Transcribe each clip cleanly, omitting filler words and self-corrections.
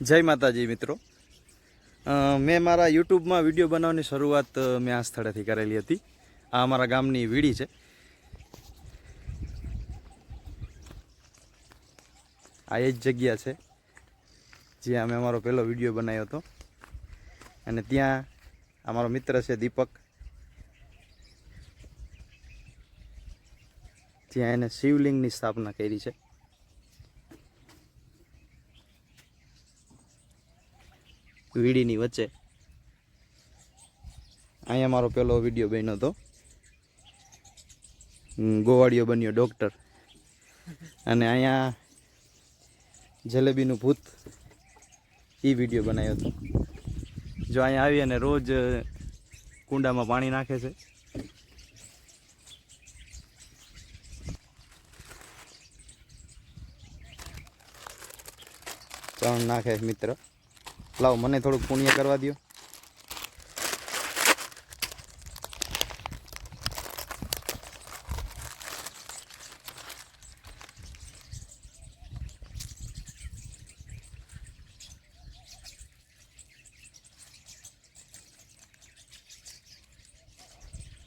જય માતાજી મિત્રો, મેં મારા યુટ્યુબમાં વિડીયો બનાવવાની શરૂઆત મેં આ સ્થળેથી કરેલી હતી. આ અમારા ગામની વીડી છે. આ એ જ જગ્યા છે જ્યાં અમે અમારો પહેલો વિડીયો બનાવ્યો હતો. અને ત્યાં અમારો મિત્ર છે દીપક, ત્યાં એને શિવલિંગની સ્થાપના કરી છે. વીડીની વચ્ચે અહીંયા મારો પહેલો વિડીયો બન્યો હતો. ગોવાળિયો બન્યો ડૉક્ટર, અને અહીંયા જલેબીનું ભૂત એ વિડીયો બનાવ્યો હતો. જો અહીંયા આવી અને રોજ કુંડામાં પાણી નાખે છે. ચણ નાખે મિત્ર. લાવો મને થોડુંક પુણ્ય કરવા દો.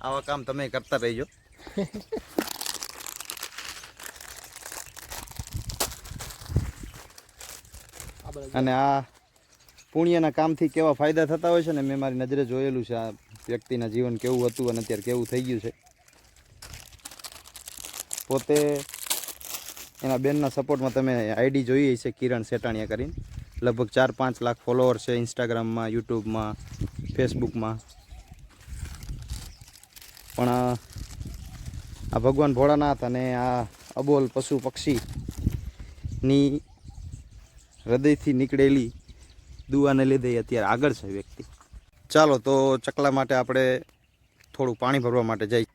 આવા કામ તમે કરતા રહેજો. અને આ પુણ્યના કામથી કેવા ફાયદા થતા હોય છે ને, મેં મારી નજરે જોયેલું છે. આ વ્યક્તિના જીવન કેવું હતું અને અત્યારે કેવું થઈ ગયું છે. પોતે એના બેનના સપોર્ટમાં તમે આઈડી જોઈ છે, કિરણ સેટાણીયા કરીને. લગભગ 4-5 લાખ ફોલોવર છે ઇન્સ્ટાગ્રામમાં, યુટ્યુબમાં, ફેસબુકમાં. પણ આ ભગવાન ભોળાનાથ અને આ અબોલ પશુ પક્ષીની હૃદયથી નીકળેલી દુઆને લીધે અત્યારે આગળ છે વ્યક્તિ. ચાલો તો ચકલા માટે આપણે થોડું પાણી ભરવા માટે જઈએ.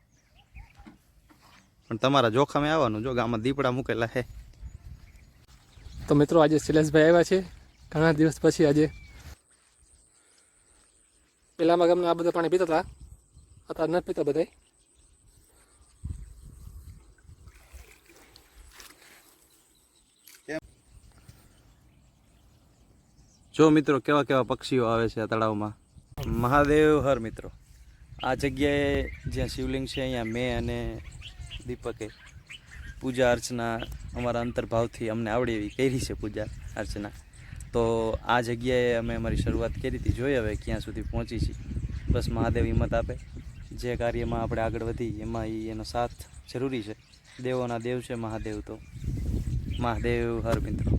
પણ તમારા જોખમે આવવાનું, જો ગામમાં દીપડા મૂકેલા છે. તો મિત્રો આજે શૈલેષભાઈ આવ્યા છે ઘણા દિવસ પછી. આજે પહેલામાં ગામના આ બધા પાણી પીતા હતા, અત્યારે નથી પીતા બધા. જો મિત્રો કેવા કેવા પક્ષીઓ આવે છે આ તળાવમાં. મહાદેવ હર મિત્રો, આ જગ્યાએ જ્યાં શિવલિંગ છે અહીંયા મેં અને દીપકે પૂજા અર્ચના અમારા અંતર્ભાવથી અમને આવડે એવી કરી છે પૂજા અર્ચના. તો આ જગ્યાએ અમે અમારી શરૂઆત કરી હતી. જોઈએ હવે ક્યાં સુધી પહોંચી છીએ. બસ મહાદેવ હિંમત આપે. જે કાર્યમાં આપણે આગળ વધી એમાં એનો સાથ જરૂરી છે. દેવોના દેવ છે મહાદેવ. તો મહાદેવ હર મિત્રો.